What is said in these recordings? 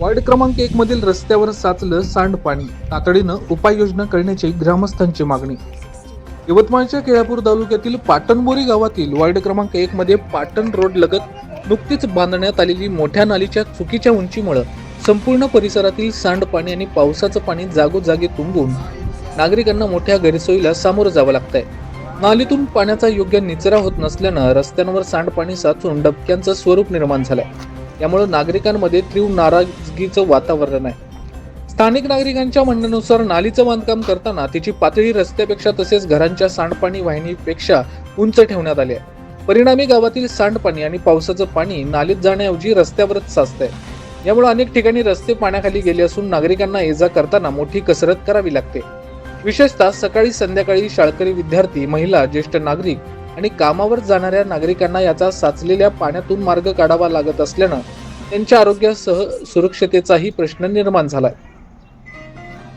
Ward क्रमांक 1 मधील रस्त्यावर साचलं सांडपाणी, तातडीनं उपाययोजना करण्याची ग्रामस्थांची मागणी. यवतमाळच्या केळापूर तालुक्यातील पाटणबोरी गावातील वार्ड क्रमांक 1 मध्ये पाटण रोड लगत नुकतीच बांधण्यात आलेली मोठ्या नालीच्या चुकीच्या उंचीमुळे संपूर्ण परिसरातील सांडपाणी आणि पावसाचं पाणी जागोजागी तुंबून नागरिकांना मोठ्या गैरसोयीला सामोरं जावं लागतंय. नालीतून पाण्याचा योग्य निचरा होत नसल्यानं रस्त्यांवर सांडपाणी साचून डबक्यांचं स्वरूप निर्माण झालंय. यामुळे नागरिकांमध्ये तीव्र नाराजगीचं वातावरण आहे. स्थानिक नागरिकांच्या म्हणण्यानुसार नालीचं बांधकाम करताना तिची पातळी रस्त्यापेक्षा तसेच घरांच्या सांडपाणी वाहिनीपेक्षा उंच ठेवण्यात आली आहे. परिणामी गावातील सांडपाणी आणि पावसाचं पाणी नालीत जाण्याऐवजी रस्त्यावरच साचतंय. यामुळे अनेक ठिकाणी रस्ते पाण्याखाली गेले असून नागरिकांना ये जा करताना मोठी कसरत करावी लागते. विशेषतः सकाळी संध्याकाळी शाळकरी विद्यार्थी, महिला, ज्येष्ठ नागरिक आणि कामावर जाणाऱ्या नागरिकांना याचा साचलेल्या पाण्यातून मार्ग काढावा लागत असल्यानं त्यांच्या आरोग्यासह सुरक्षतेचाही प्रश्न निर्माण झालाय.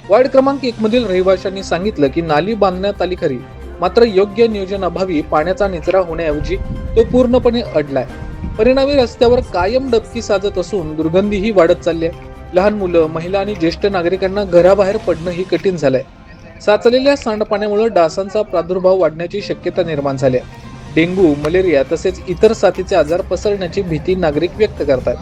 वार्ड क्रमांक 1 मधील रहिवाशांनी सांगितलं की नाली बांधण्यात आली खरी, मात्र योग्य नियोजनाभावी पाण्याचा निचरा होण्याऐवजी तो पूर्णपणे अडलाय. परिणामी रस्त्यावर कायम डबकी साजत असून दुर्गंधीही वाढत चालली आहे. लहान मुलं, महिला आणि ज्येष्ठ नागरिकांना घराबाहेर पडणंही कठीण झालंय. साचलेल्या सांडपाण्यामुळे डासांचा प्रादुर्भाव वाढण्याची शक्यता निर्माण झाली आहे. डेंग्यू, मलेरिया तसेच इतर साथीचे आजार पसरण्याची भीती नागरिक व्यक्त करतात.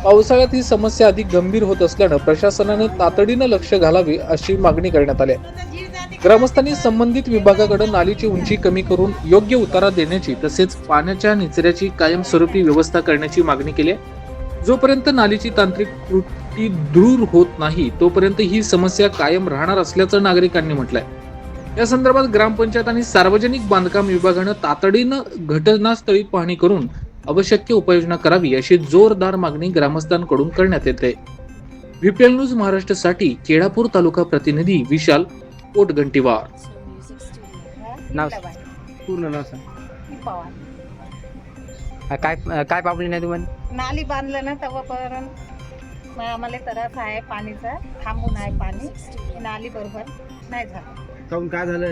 पावसाळ्यात ही समस्या अधिक गंभीर होत असल्यानं प्रशासनानं तातडीनं लक्ष घालावे अशी मागणी करण्यात आली आहे. ग्रामस्थांनी संबंधित विभागाकडे नालीची उंची कमी करून योग्य उतारा देण्याची तसेच पाण्याच्या निचऱ्याची कायमस्वरूपी व्यवस्था करण्याची मागणी केली आहे. जोपर्यंत नालीची तांत्रिक त्रुटी दूर होत नाही तोपर्यंत ही समस्या कायम राहणार असल्याचं नागरिकांनी म्हटलंय. या संदर्भात ग्रामपंचायत आणि सार्वजनिक बांधकाम विभागानं तातडीनं घटनास्थळी पाहणी करून आवश्यक उपाययोजना करावी अशी जोरदार मागणी ग्रामस्थांकडून करण्यात येते. व्हीपीएल न्यूज महाराष्ट्रासाठी केळापूर तालुका प्रतिनिधी विशाल पोटगंटीवार. नाव पूर्ण नाव सांग. काय काय प्रॉब्लेम आहे तुम्हाला? नाली बांधलं ना तेव्हापर्यंत आम्हाला त्रास आहे, पाणीचा थांबून आहे. पाणी नाली बरोबर नाही झालं. काऊन काय झालं?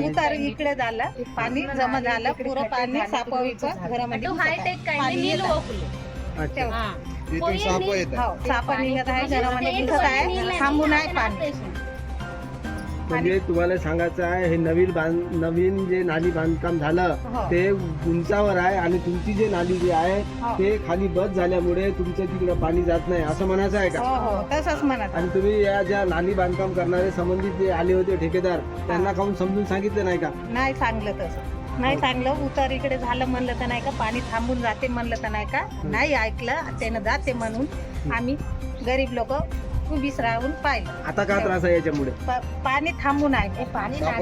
उतार इकडे झालं, पाणी जमा झालं, पुरं पाणी सापावीचं घरामध्ये साप निघत आहे, घरामध्ये घुसत आहे, थांबून आहे पाणी. म्हणजे तुम्हाला सांगायचं आहे, हे नवीन जे नाली बांधकाम झालं ते उंचावर आहे आणि तुमची जे नाली जी आहे ते खाली बस झाल्यामुळे तुमचं तिकडे पाणी जात नाही असं म्हणायचं आहे का? हो तसंच म्हणत. आणि तुम्ही या ज्या नाली बांधकाम करणारे संबंधित जे आले होते ठेकेदार त्यांना काऊन समजून सांगितलं नाही का? नाही सांगलं, तसं नाही सांगलं. उतार इकडे झालं म्हणलं तर नाही का, पाणी थांबून जाते म्हणलं तर नाही का, नाही ऐकलं. त्यानं जाते म्हणून आम्ही गरीब लोक उभीच राहून पाहिलं. आता काय त्रास आहे याच्यामुळे? पाणी थांबून आहे, पाणी साप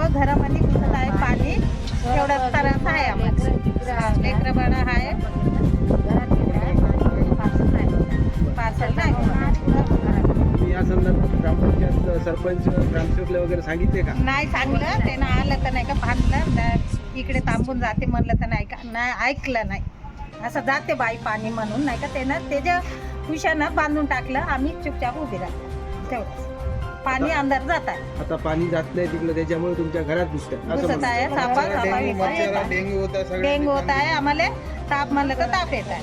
घरामध्ये घुसत आहे, पाणी एवढा त्रास आहे आम्हाला. लेकरं बाळा आहे, पार्सल नाही. या संदर्भात ग्रामपंचायत सरपंच ग्रामसेवकला वगैरे सांगितले का? नाही सांगलं. त्यानं आलं तर नाही का, बांधलं इकडे थांबून जाते म्हणलं तर नाही का, नाही ऐकलं. नाही असं जाते बाई पाणी म्हणून नाही का, त्यानं त्याच्या खुशानं बांधून टाकलं. आम्ही चुपचाप उभे राहतो. तेवढंच पाणी अंदर जात आहे. आता पाणी जात नाही तिकडे, त्याच्यामुळे तुमच्या घरात घुसत आहे. डेंग्यू होत आहे आम्हाला. ताप म्हणलं तर ताप येत आहे.